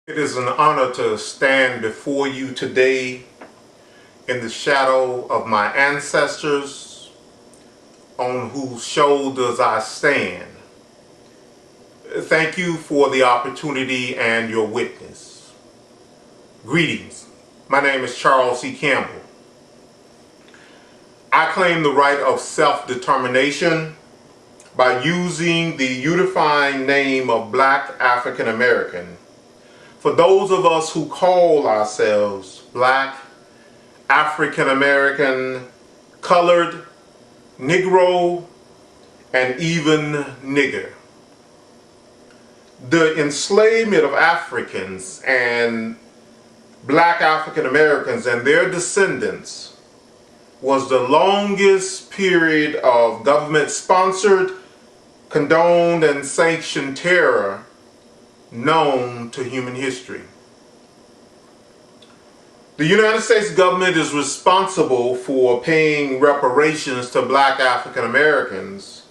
It is an honor to stand before you today in the shadow of my ancestors on whose shoulders I stand. Thank you for the opportunity and your witness. Greetings. My name is Charles C. Campbell. I claim the right of self-determination by using the unifying name of Black African American. For those of us who call ourselves Black, African American, colored, Negro, and even nigger. The enslavement of Africans and Black African Americans and their descendants was the longest period of government-sponsored, condoned, and sanctioned terror known to human history. The United States government is responsible for paying reparations to Black African Americans,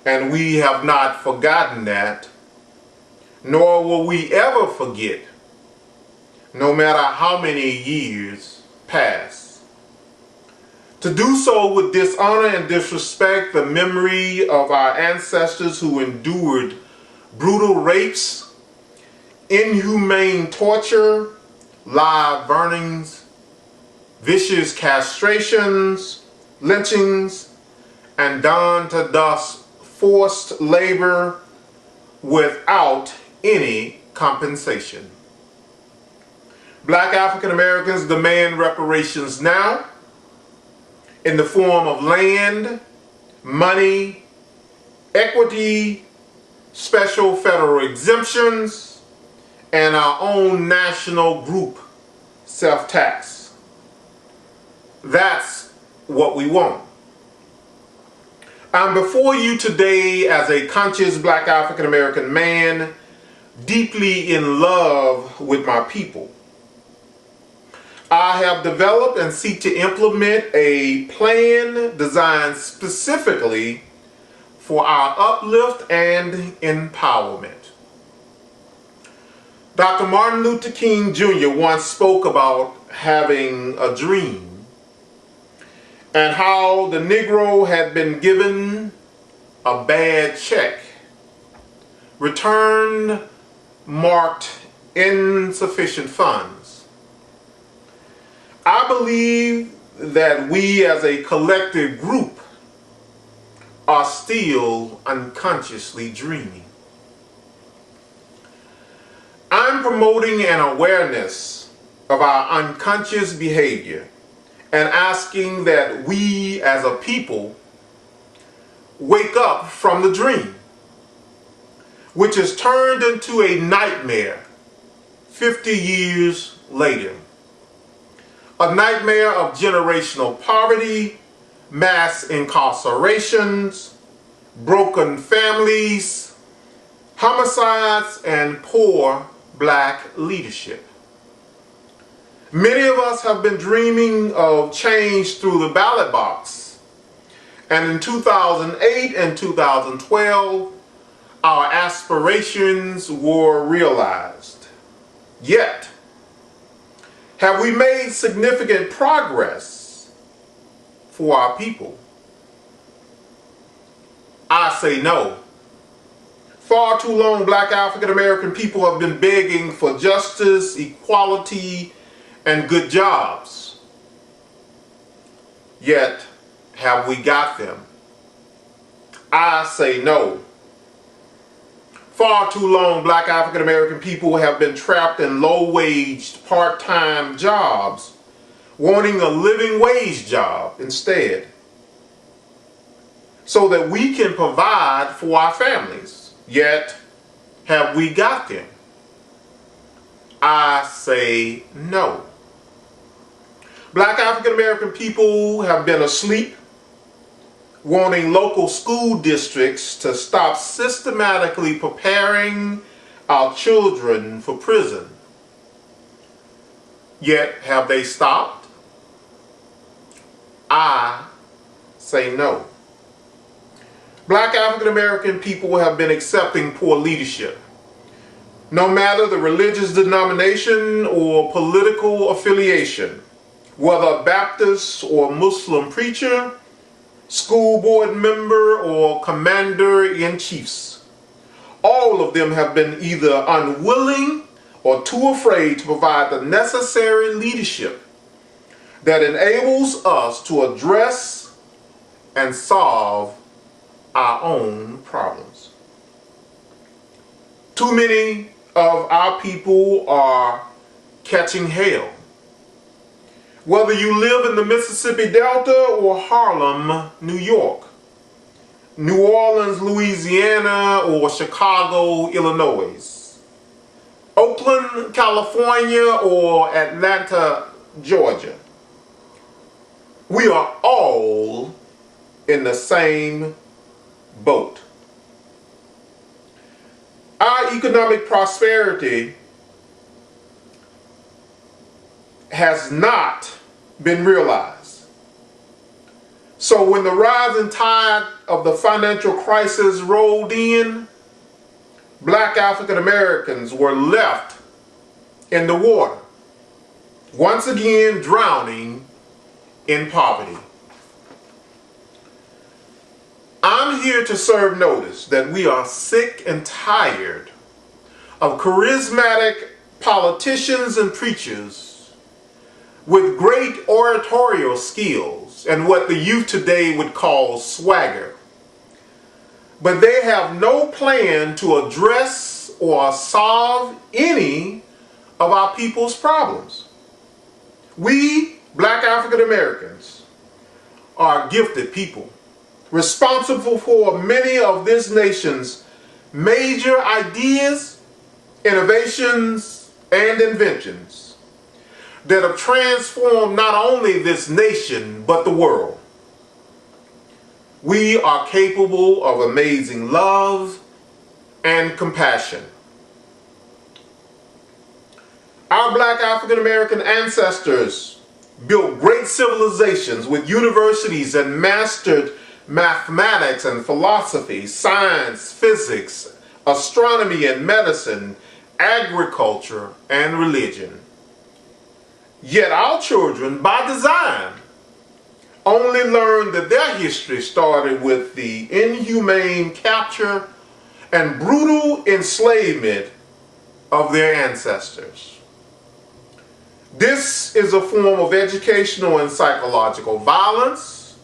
and we have not forgotten that, nor will we ever forget, no matter how many years pass. To do so would dishonor and disrespect the memory of our ancestors who endured brutal rapes, inhumane torture, live burnings, vicious castrations, lynchings, and done to dust forced labor without any compensation. Black African Americans demand reparations now in the form of land, money, equity, special federal exemptions, and our own national group self-tax. That's what we want. I'm before you today as a conscious Black African American man, deeply in love with my people. I have developed and seek to implement a plan designed specifically for our uplift and empowerment. Dr. Martin Luther King Jr. once spoke about having a dream and how the Negro had been given a bad check, returned marked insufficient funds. I believe that we as a collective group are still unconsciously dreaming. I'm promoting an awareness of our unconscious behavior and asking that we as a people wake up from the dream, which is turned into a nightmare 50 years later. A nightmare of generational poverty, mass incarcerations, broken families, homicides, and poor Black leadership. Many of us have been dreaming of change through the ballot box, and in 2008 and 2012, our aspirations were realized. Yet, have we made significant progress for our people? I say no. Far too long, Black African American people have been begging for justice, equality, and good jobs. Yet, have we got them? I say no. Far too long, Black African American people have been trapped in low-waged, part-time jobs, wanting a living wage job instead, so that we can provide for our families. Yet, have we got them? I say no. Black African American people have been asleep, wanting local school districts to stop systematically preparing our children for prison. Yet, have they stopped? I say no. Black African American people have been accepting poor leadership, no matter the religious denomination or political affiliation, whether a Baptist or Muslim preacher, school board member, or commander-in-chiefs. All of them have been either unwilling or too afraid to provide the necessary leadership that enables us to address and solve our own problems. Too many of our people are catching hell. Whether you live in the Mississippi Delta or Harlem, New York, New Orleans, Louisiana, or Chicago, Illinois, Oakland, California, or Atlanta, Georgia, we are all in the same boat. Our economic prosperity has not been realized. So when the rising tide of the financial crisis rolled in, Black African Americans were left in the water, once again drowning in poverty. I'm here to serve notice that we are sick and tired of charismatic politicians and preachers with great oratorial skills and what the youth today would call swagger. But they have no plan to address or solve any of our people's problems. We, Black African Americans, are gifted people, responsible for many of this nation's major ideas, innovations, and inventions that have transformed not only this nation, but the world. We are capable of amazing love and compassion. Our Black African American ancestors built great civilizations with universities and mastered mathematics and philosophy, science, physics, astronomy and medicine, agriculture, and religion. Yet our children, by design, only learn that their history started with the inhumane capture and brutal enslavement of their ancestors. This is a form of educational and psychological violence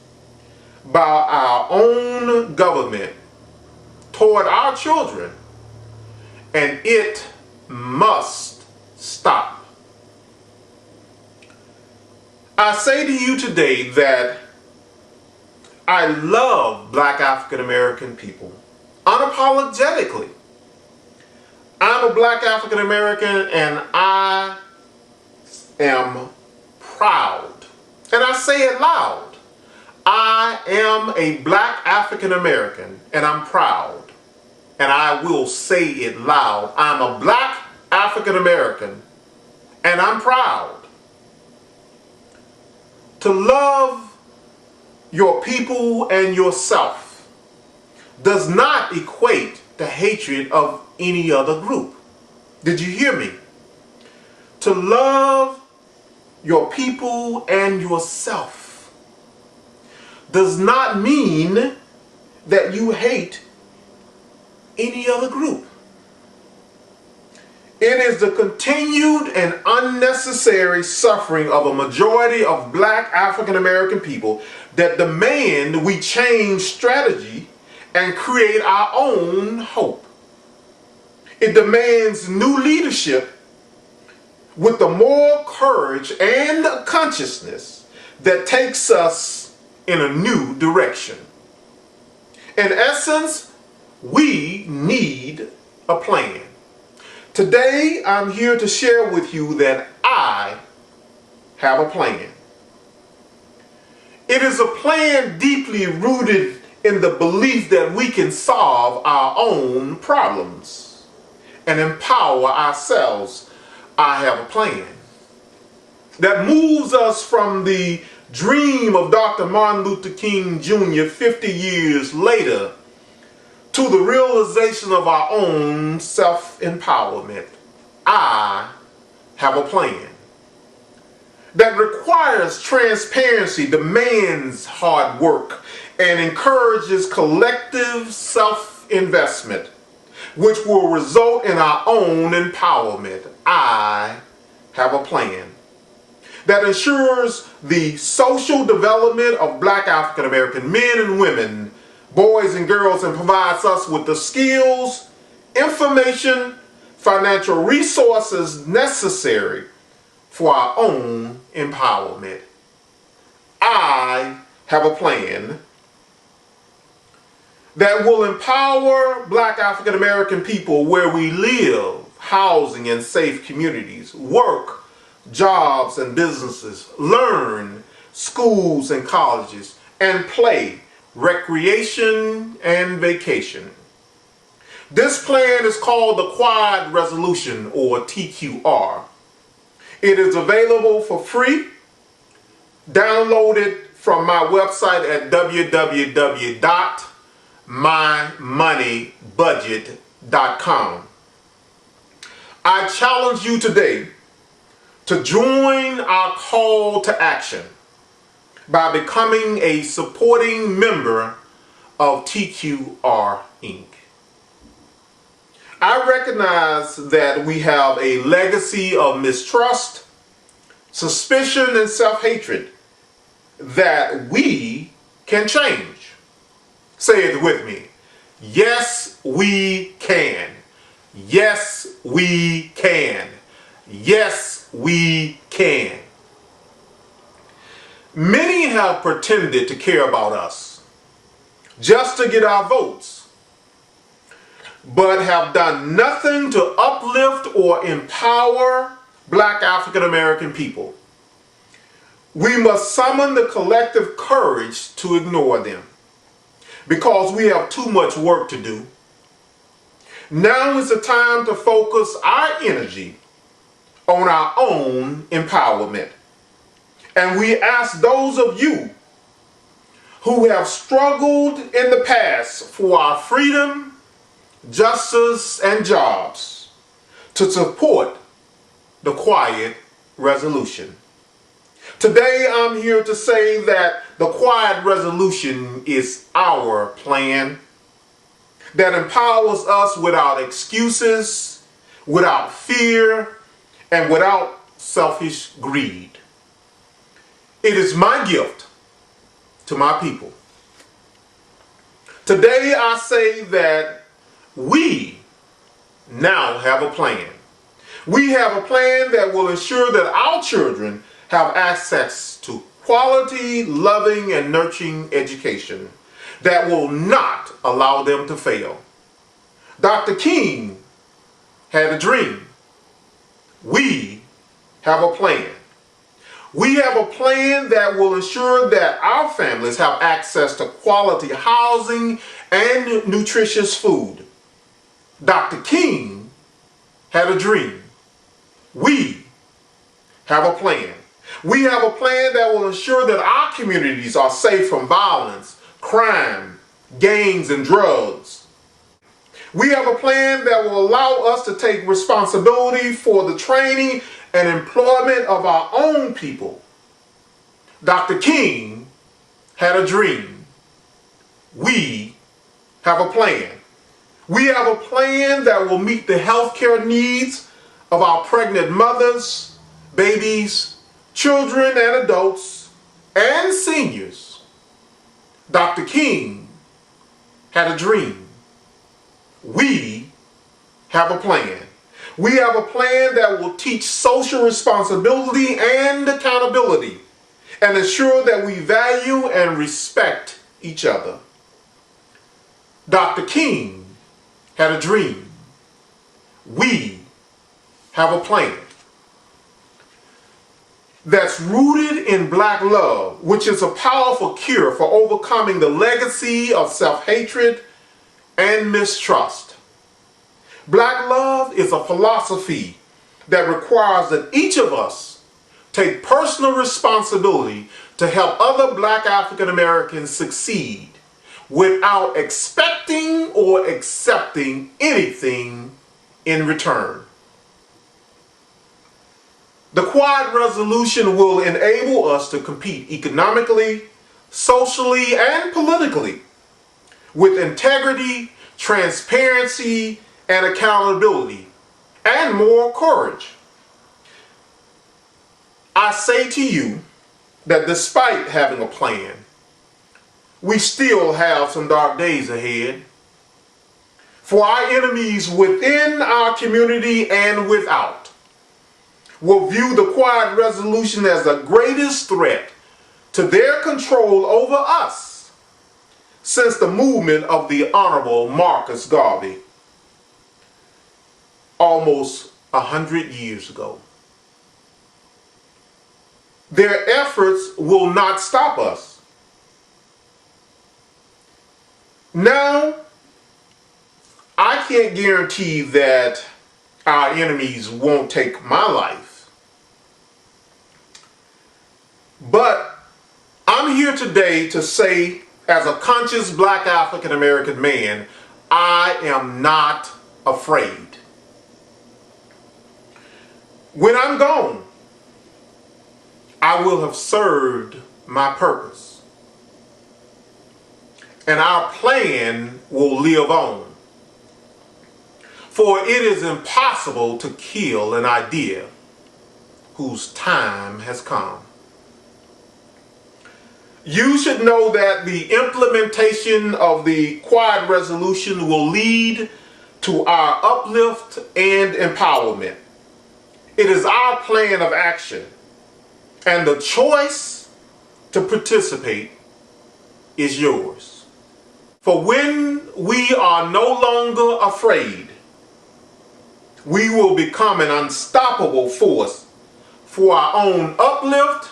by our own government toward our children, and it must stop. I say to you today that I love Black African American people unapologetically. I'm a Black African American and I am proud. And I say it loud. I am a Black African American and I'm proud. And I will say it loud. I'm a Black African American and I'm proud. To love your people and yourself does not equate to hatred of any other group. Did you hear me? To love your people and yourself does not mean that you hate any other group. It is the continued and unnecessary suffering of a majority of Black African American people that demand we change strategy and create our own hope. It demands new leadership with the moral courage and consciousness that takes us in a new direction. In essence, we need a plan. Today, I'm here to share with you that I have a plan. It is a plan deeply rooted in the belief that we can solve our own problems and empower ourselves. I have a plan that moves us from the dream of Dr. Martin Luther King Jr. 50 years later to the realization of our own self-empowerment. I have a plan that requires transparency, demands hard work, and encourages collective self-investment, which will result in our own empowerment. I have a plan that ensures the social development of Black African American men and women, boys and girls, and provides us with the skills, information, financial resources necessary for our own empowerment. I have a plan that will empower Black African American people where we live, housing and safe communities, work, jobs and businesses, learn, schools and colleges, and play, recreation and vacation. This plan is called the Quad Resolution, or TQR. It is available for free. Download it from my website at www.mymoneybudget.com. I challenge you today to join our call to action by becoming a supporting member of TQR Inc. I recognize that we have a legacy of mistrust, suspicion, and self-hatred that we can change. Say it with me. Yes, we can. Yes, we can. Yes, we can. Many have pretended to care about us just to get our votes, but have done nothing to uplift or empower Black African American people. We must summon the collective courage to ignore them because we have too much work to do. Now is the time to focus our energy on our own empowerment. And we ask those of you who have struggled in the past for our freedom, justice, and jobs to support the Quiet Resolution. Today I'm here to say that the Quiet Resolution is our plan that empowers us without excuses, without fear, and without selfish greed. It is my gift to my people. Today I say that we now have a plan. We have a plan that will ensure that our children have access to quality, loving, and nurturing education that will not allow them to fail. Dr. King had a dream. We have a plan. We have a plan that will ensure that our families have access to quality housing and nutritious food. Dr. King had a dream. We have a plan. We have a plan that will ensure that our communities are safe from violence, crime, gangs, and drugs. We have a plan that will allow us to take responsibility for the training and employment of our own people. Dr. King had a dream. We have a plan. We have a plan that will meet the healthcare needs of our pregnant mothers, babies, children and adults, and seniors. Dr. King had a dream. We have a plan. We have a plan that will teach social responsibility and accountability and ensure that we value and respect each other. Dr. King had a dream. We have a plan that's rooted in Black love, which is a powerful cure for overcoming the legacy of self-hatred and mistrust. Black love is a philosophy that requires that each of us take personal responsibility to help other Black African Americans succeed without expecting expecting or accepting anything in return. The Quad Resolution will enable us to compete economically, socially, and politically with integrity, transparency, and accountability, and moral courage. I say to you that despite having a plan, we still have some dark days ahead. For our enemies within our community and without will view the Quad Resolution as the greatest threat to their control over us since the movement of the Honorable Marcus Garvey almost 100 years ago. Their efforts will not stop us. Now, I can't guarantee that our enemies won't take my life. But I'm here today to say, as a conscious Black African American man, I am not afraid. When I'm gone, I will have served my purpose. And our plan will live on. For it is impossible to kill an idea whose time has come. You should know that the implementation of the Quad Resolution will lead to our uplift and empowerment. It is our plan of action, and the choice to participate is yours. For when we are no longer afraid, we will become an unstoppable force for our own uplift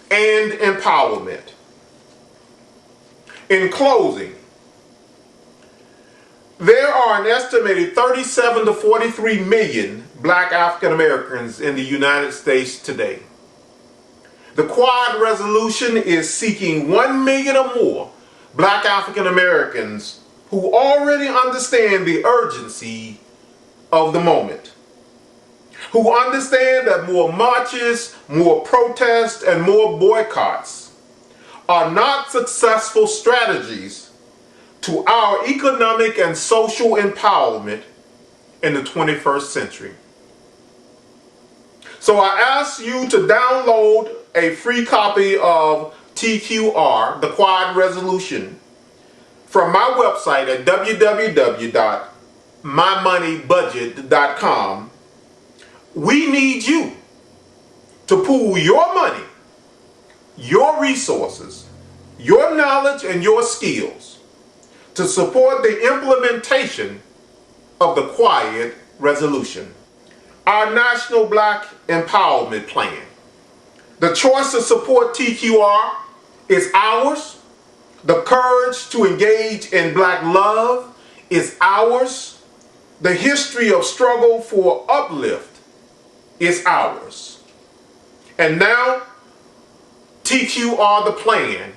and empowerment. In closing, there are an estimated 37 to 43 million Black African Americans in the United States today. The Quad Resolution is seeking 1 million or more Black African Americans who already understand the urgency of the moment, who understand that more marches, more protests, and more boycotts are not successful strategies to our economic and social empowerment in the 21st century. So I ask you to download a free copy of TQR, the Quad Resolution, from my website at www.mymoneybudget.com. We need you to pool your money, your resources, your knowledge, and your skills to support the implementation of the Quad Resolution, our National Black Empowerment Plan. The choice to support TQR is ours. The courage to engage in Black love is ours. The history of struggle for uplift is ours. And now, TQR the plan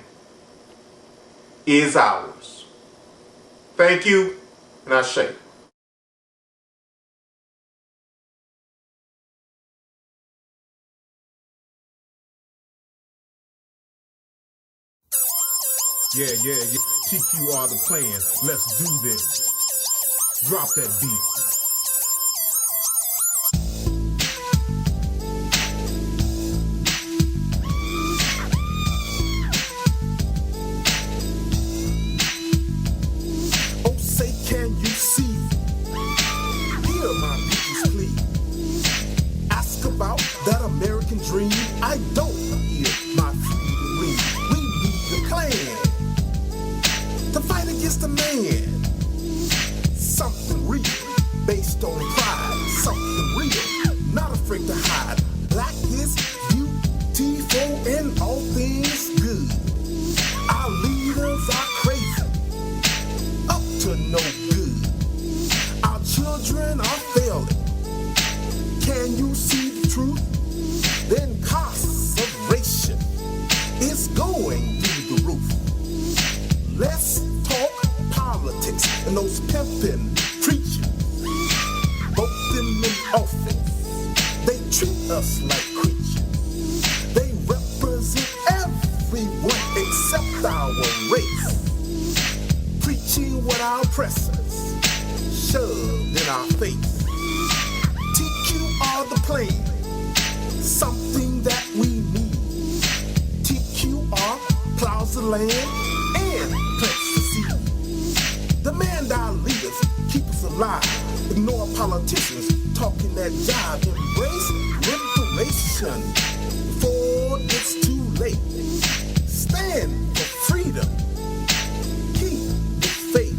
is ours. Thank you, and I shake. Yeah. TQR the plan. Let's do this. Drop that beat. Oh, say, can you see? Hear my people's plea. Ask about that American dream. I don't hear my freedom ring. We need a plan to fight against the man. Something real, based on pride. Something real, not afraid to hide. Black is beautiful and all things good. Our leaders are crazy, up to no good. Our children are failing. Can you see the truth? The incarceration is going through the roof. Let's talk politics. And those pimpin' preachers, both them in office, they treat us like creatures. They represent everyone except our race, preaching what our oppressors shoved in our face. TQ are the plan, something that we need. TQR plows the land and plants the seed. Demand our leaders keep us alive. Ignore politicians talking that jive. Embrace liberation before it's too late. Stand for freedom. Keep the faith.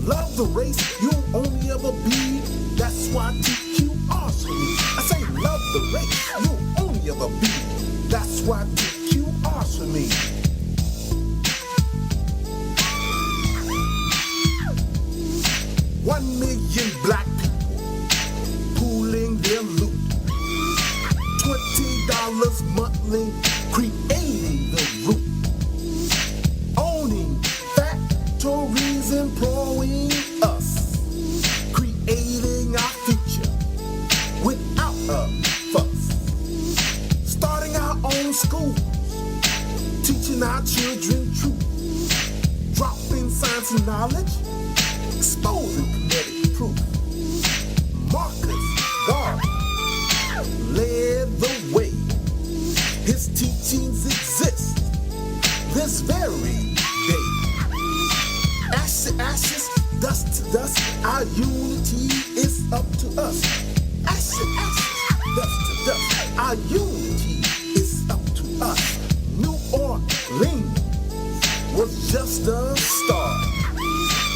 Love the race you'll only ever be. That's why TQR's for me. I say love the race you'll only ever be. That's why TQR's for me. 1 million black people pooling their loot. $20 monthly, creating the root. Owning factories, employing us. Creating our future without a fuss. Starting our own schools, teaching our children truth. Dropping science and knowledge, exposing kinetic proof. Marcus Garvey led the way. His teachings exist this very day. Ash to ashes, dust to dust, our unity is up to us. Ash to ashes, dust to dust, our unity is up to us. New Orleans was just a start.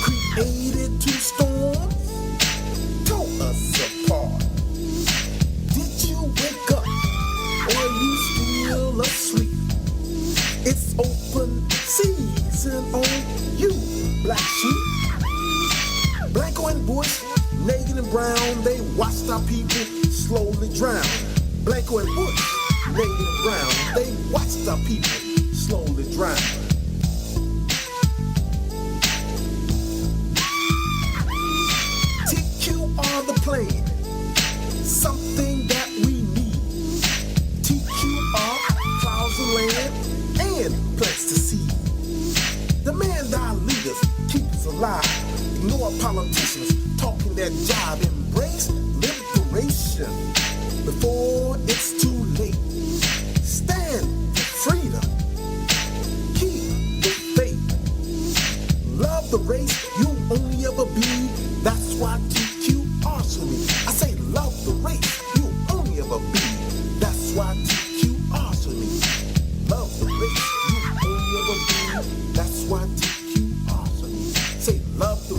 Created two storms, tore us apart. Did you wake up or are you still asleep? It's open season on you, black sheep. Blanco and Bush, Nagin and Brown, they watched our people slowly drown. Blanco and Bush, Nagin and Brown, they watched our people slowly drown. TQR the plan, something that we need. TQR plows the land and plants the seed. Demand our leaders keep us alive. Ignore politicians talking that jive. Embrace liberation before it's too late. Stand for freedom. Keep the faith. Love the race you only ever be. That's why TQR's for me. I say love the race you only ever be. That's why TQR's for me. Love the race you only ever be. That's why TQR's for me. Say love the